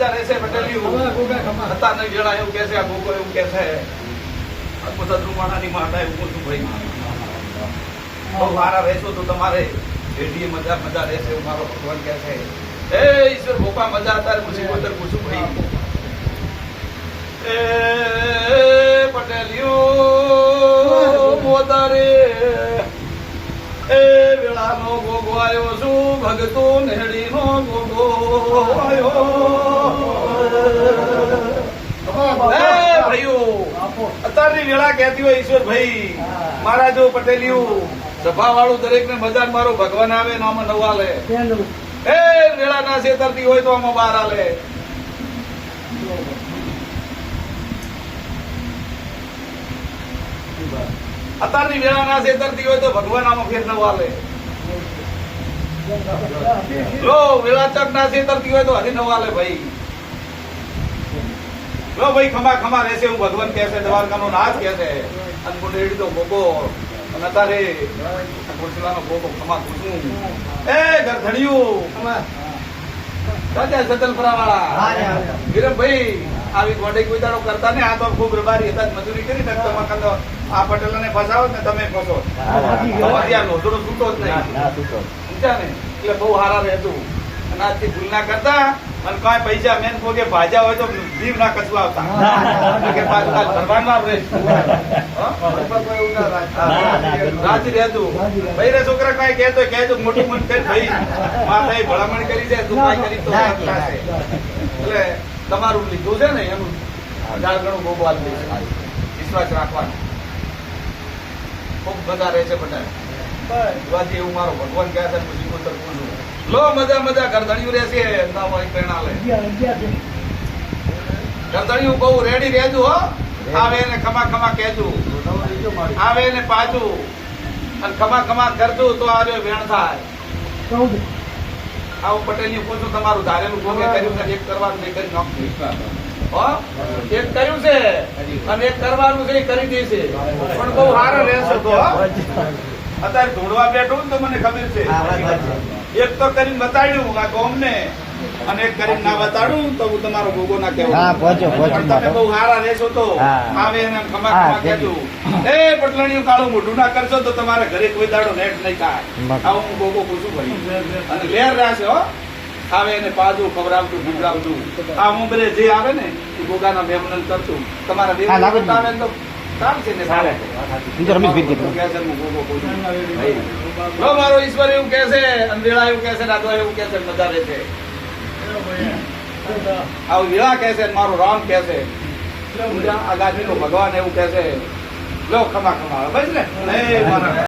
મજા રહેશે પટેલિયું હતા નહીં વેળા એવું કે છે આ ગોગો એવું કે છે બધા ધ્રુવાણાની માતા એવું છું ભાઈ બહુ સારા રહેશો તો તમારે રેડીએ મજા મજા રહેશે એવું મારો ભગવાન કે છે એ ઈશ્વર ભોપા મજા અત્યારે મુસીબત પૂછું ભાઈ એ પટેલિયું મોદારે એ વેળાનો ગોગો આવ્યો છું ભગતો નેહડીનો ગોગો આવ્યો ભાઈઓ અત્યારની વેળા કહેતી હોય ઈશ્વર ભાઈ મારા જો પટેલિયું સભા વાળું દરેક ને મજા મારો ભગવાન આવે ને આમાં નવા લે એ વેળા ના છેતરતી હોય તો આમાં બહાર આલે અત્યારની વેળા ના છેતરતી હોય તો ભગવાન આમાં ફેર નવા લે જો વેળા ચક ના છેતરતી હોય તો હજી નવા લે ભાઈ લો ભાઈ ખમા ખમા રહેશે હું ભગવાન કહે છે દ્વારકાનો નાથ કહે છે અને મુંડેડી તો ગોગો અને અત્યારે ખોસલાનો ગોગો ખમા ખુશું એ ગરધણિયું રાજા સતલપરા વાળા વિરમભાઈ આવી ગોડે કોઈ દાડો કરતા ને આ તો ખૂબ રબારી હતા મજૂરી કરી ને તમે કદો આ પટેલ ને ફસાવો ને તમે ફસો ત્યાં નોંધડો છૂટો જ નહીં સમજ્યા ને એટલે બહુ સારા રહેતું અને આજથી ભૂલ ના કરતા અને કઈ પૈસા મેન પોગે ભાજા હોય તો જીવ ના કચવા આવતા કે પાછું કાલ ભરવાનમાં રહે રાજી રહેતું ભાઈ રે છોકરા કઈ કહેતો કહેજો મોટું મન કરી ભાઈ માથાએ ભલામણ કરી છે તું કઈ કરી તો એટલે તમારું લીધું છે ને એનું જાળ ઘણું બહુ વાત વિશ્વાસ રાખવાનો ખૂબ મજા રહે છે બધા વાજી એવું મારો ભગવાન કહે છે પછી કોઈ તરફ લો મજા મજા ગરદણિયું રહેશે પ્રેરણા લે ગરદણિયું બહુ રેડી રહેજો હો આવે ને ખમા ખમા કહેજો આવે ને પાછું અને ખમા ખમા કરજો તો આ વેણ થાય આવું પટેલ પૂછું તમારું ધારેલું ભોગે કર્યું છે એક કરવાનું છે કરી નાખવું એક કર્યું છે અને એક કરવાનું છે એ કરી દેશે પણ બહુ સારો રહેશે તો અત્યારે ધોડવા બેઠું ને તો મને ખબર છે એક તો કરીને બતાડ્યું આ કોમ ને અને એક કરીને ના બતાડું તો હું તમારો ભોગો ના કહેવું તમે બહુ સારા રહેશો તો આવે ને ખમા ખમા કહેજો એ પટલાણીયું કાળું મોઢું ના કરશો તો તમારા ઘરે કોઈ દાડો નેટ નહીં થાય આવું હું ભોગો પૂછું ભાઈ અને લેર રહેશે હો આવે ને પાજું ખવડાવતું ભૂગડાવતું આ ઉંબરે જે આવે ને એ ભોગાના મેમનન કરતું તમારા દેવ આવે ને તો ચાલશે ને ચાલે મારો ઈશ્વર એવું કે છે અંધેળા એવું કે છે રાધવા એવું કે છે મજા રહે છે આવું વીળા કે છે મારો રામ કે છે આગામી નો ભગવાન એવું કે છે લો ખમા ખમા બસ ને